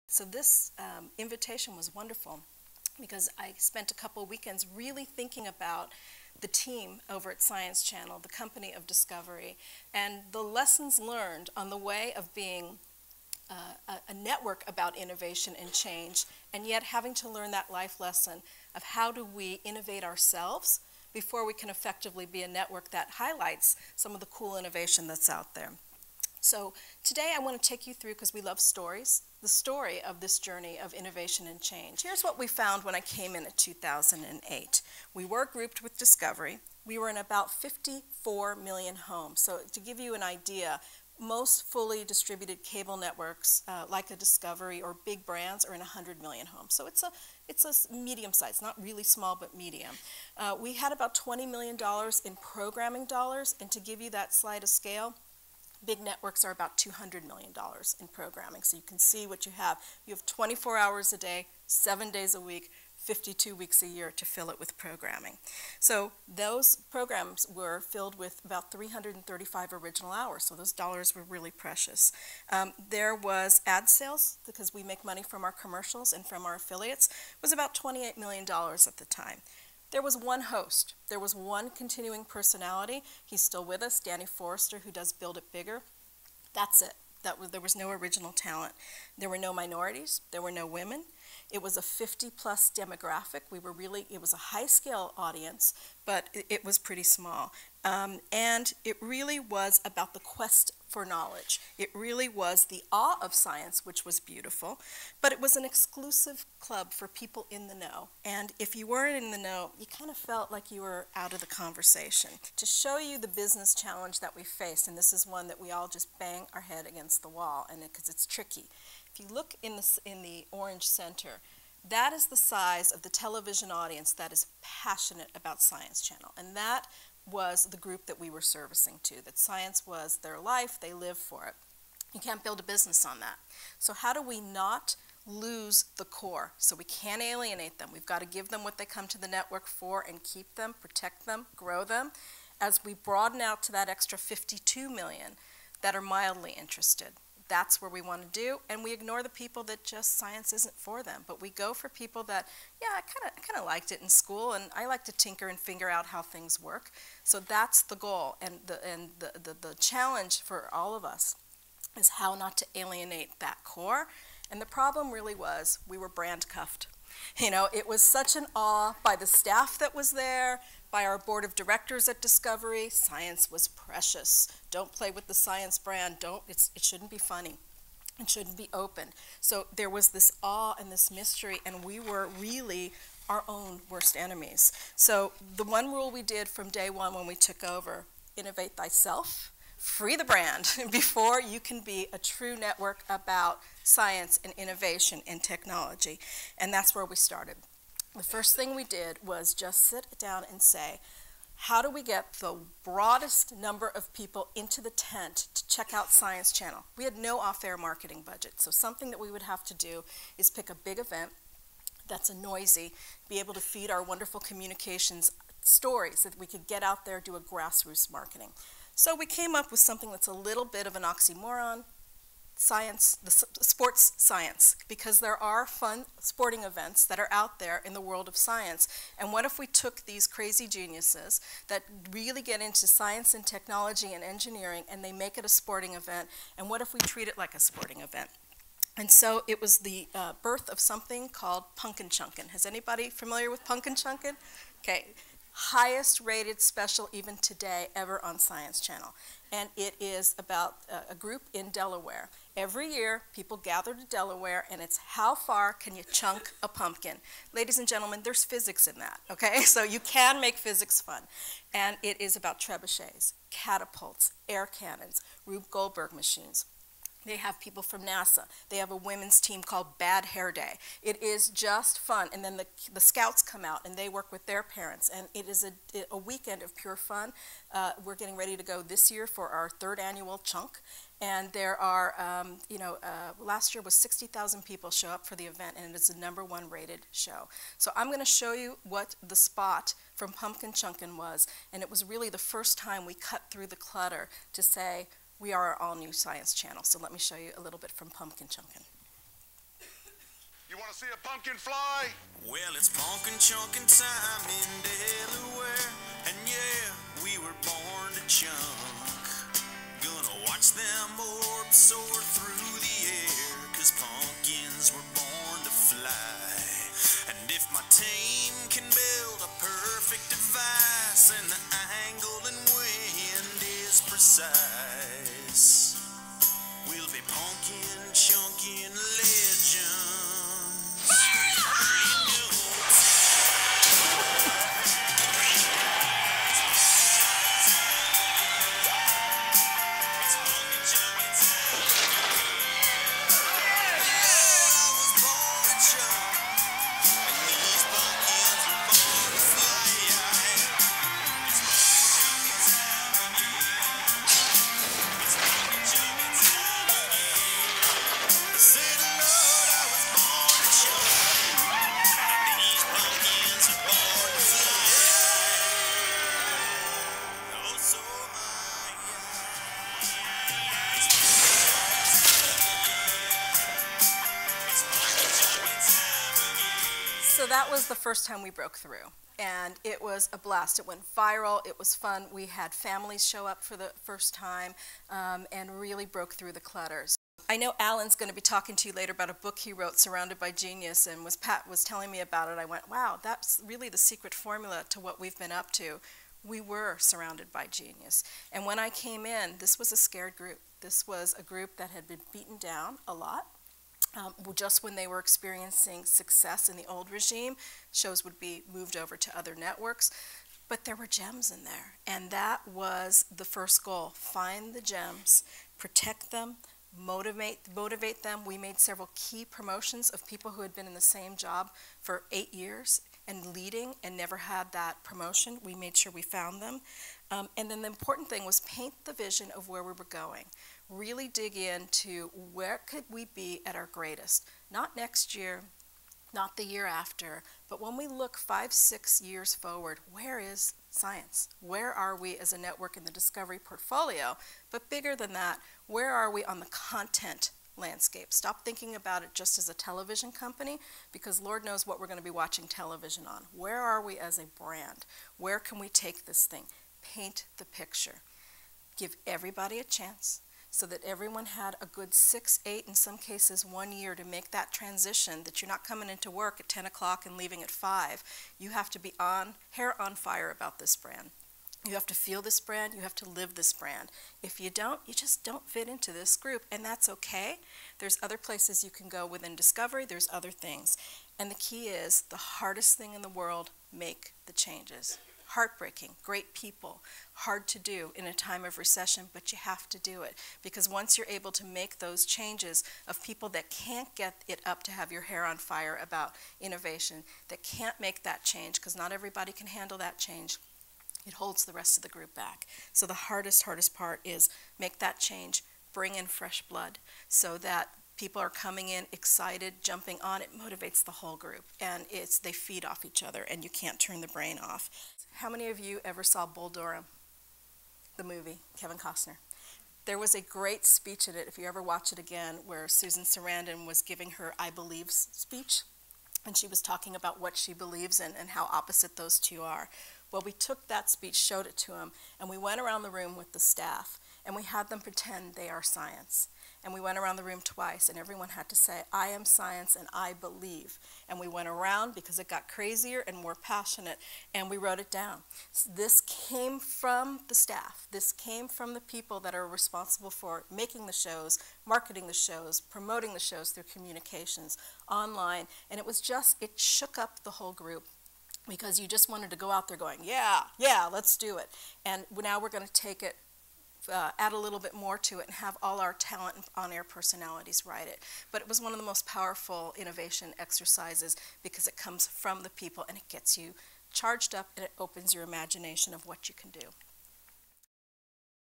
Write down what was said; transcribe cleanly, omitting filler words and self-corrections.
So this invitation was wonderful because I spent a couple of weekends really thinking about the team over at Science Channel, the company of discovery, and the lessons learned on the way of being a network about innovation and change, and yet having to learn that life lesson of how do we innovate ourselves before we can effectively be a network that highlights some of the cool innovation that's out there. So today I want to take you through, because we love stories, the story of this journey of innovation and change. Here's what we found when I came in 2008. We were grouped with Discovery. We were in about 54 million homes. So to give you an idea, most fully distributed cable networks like a Discovery or big brands are in 100 million homes. So it's a medium size, not really small, but medium. We had about $20 million in programming dollars, and to give you that slide of scale, big networks are about $200 million in programming. So you can see what you have. You have 24 hours a day, 7 days a week, 52 weeks a year to fill it with programming. So those programs were filled with about 335 original hours. So those dollars were really precious. There was ad sales, because we make money from our commercials and from our affiliates, was about $28 million at the time. There was one host. There was one continuing personality. He's still with us, Danny Forrester, who does Build It Bigger. That's it. There was no original talent. There were no minorities. There were no women. It was a 50-plus demographic. It was a high-scale audience, but it was pretty small. And it really was about the quest for knowledge. It really was the awe of science, which was beautiful, but it was an exclusive club for people in the know. And if you weren't in the know, you kind of felt like you were out of the conversation. To show you the business challenge that we faced, and this is one that we all just bang our head against the wall, and because it's tricky. If you look in the orange center, that is the size of the television audience that is passionate about Science Channel, and that was the group that we were servicing to, that science was their life, they live for it. You can't build a business on that. So how do we not lose the core? So we can't alienate them. We've got to give them what they come to the network for and keep them, protect them, grow them, as we broaden out to that extra 52 million that are mildly interested. That's where we want to do, and we ignore the people that just science isn't for them. But we go for people that, yeah, I kind of liked it in school, and I like to tinker and figure out how things work. So that's the goal, and the challenge for all of us is how not to alienate that core. And the problem really was we were brand cuffed. You know, it was such an awe by the staff that was there, by our board of directors at Discovery. Science was precious. Don't play with the science brand. It shouldn't be funny. It shouldn't be open. So there was this awe and this mystery, and we were really our own worst enemies. So the one rule we did from day one when we took over, innovate thyself, free the brand before you can be a true network about science and innovation and technology. And that's where we started. The first thing we did was just sit down and say, how do we get the broadest number of people into the tent to check out Science Channel? We had no off-air marketing budget, so something that we would have to do is pick a big event that's a noisy, be able to feed our wonderful communications stories so that we could get out there, do a grassroots marketing. So we came up with something that's a little bit of an oxymoron, science, the sports science, because there are fun sporting events that are out there in the world of science. And what if we took these crazy geniuses that really get into science and technology and engineering, and they make it a sporting event, and what if we treat it like a sporting event? And so it was the birth of something called Punkin' Chunkin'. Is anybody familiar with Punkin' Chunkin'? Okay. Highest rated special even today ever on Science Channel. And it is about a group in Delaware. Every year, people gather to Delaware, and it's how far can you chunk a pumpkin? Ladies and gentlemen, there's physics in that, okay? So you can make physics fun. And it is about trebuchets, catapults, air cannons, Rube Goldberg machines. They have people from NASA. They have a women's team called Bad Hair Day. It is just fun. And then the scouts come out, and they work with their parents. And it is a weekend of pure fun. We're getting ready to go this year for our 3rd annual chunk. And there are, last year was 60,000 people show up for the event, and it is the #1 rated show. So I'm going to show you what the spot from Pumpkin Chunkin' was. And it was really the first time we cut through the clutter to say, we are our all-new Science Channel. So let me show you a little bit from Pumpkin Chunkin'. see a pumpkin fly? Well, it's pumpkin chunkin' time in Delaware, and yeah, we were born to chunk. Gonna watch them orbs soar through the air, 'cause pumpkins were born to fly. And if my team can build a perfect device, and the angle and wind is precise, we'll be pumpkin chunkin' legends. So that was the first time we broke through, and it was a blast. It went viral, it was fun. We had families show up for the first time and really broke through the clutters. I know Alan's going to be talking to you later about a book he wrote, Surrounded by Genius, and Pat was telling me about it. I went, wow, that's really the secret formula to what we've been up to. We were surrounded by genius. And when I came in, this was a scared group. This was a group that had been beaten down a lot. Just when they were experiencing success in the old regime, shows would be moved over to other networks. But there were gems in there, and that was the first goal. Find the gems, protect them, motivate them. We made several key promotions of people who had been in the same job for 8 years and leading and never had that promotion. We made sure we found them. And then the important thing was paint the vision of where we were going. Really dig into where could we be at our greatest. Not next year, not the year after, but when we look 5, 6 years forward, where is science? Where are we as a network in the Discovery portfolio? But bigger than that, where are we on the content landscape? Stop thinking about it just as a television company, because Lord knows what we're going to be watching television on. Where are we as a brand? Where can we take this thing? Paint the picture. Give everybody a chance, so that everyone had a good 6, 8, in some cases 1 year to make that transition, that you're not coming into work at 10 o'clock and leaving at 5. You have to be hair on fire about this brand. You have to feel this brand, you have to live this brand. If you don't, you just don't fit into this group, and that's okay. There's other places you can go within Discovery, there's other things. And the key is, the hardest thing in the world, make the changes. Heartbreaking, great people, hard to do in a time of recession, but you have to do it. Because once you're able to make those changes of people that can't get it up to have your hair on fire about innovation, that can't make that change, because not everybody can handle that change, it holds the rest of the group back. So the hardest part is make that change, bring in fresh blood, so that people are coming in excited, jumping on. It motivates the whole group, and they feed off each other, and you can't turn the brain off. How many of you ever saw Bull Durham, the movie, Kevin Costner? There was a great speech in it, if you ever watch it again, where Susan Sarandon was giving her I Believe speech, and she was talking about what she believes in and how opposite those two are. Well, we took that speech, showed it to them, and we went around the room with the staff, and we had them pretend they are science. And we went around the room twice, and everyone had to say, I am science and I believe. And we went around because it got crazier and more passionate, and we wrote it down. This came from the staff. This came from the people that are responsible for making the shows, marketing the shows, promoting the shows through communications, online. And it shook up the whole group, because you just wanted to go out there going, yeah, let's do it. And now we're going to take it, add a little bit more to it, and have all our talent and on-air personalities write it. But it was one of the most powerful innovation exercises, because it comes from the people, and it gets you charged up, and it opens your imagination of what you can do.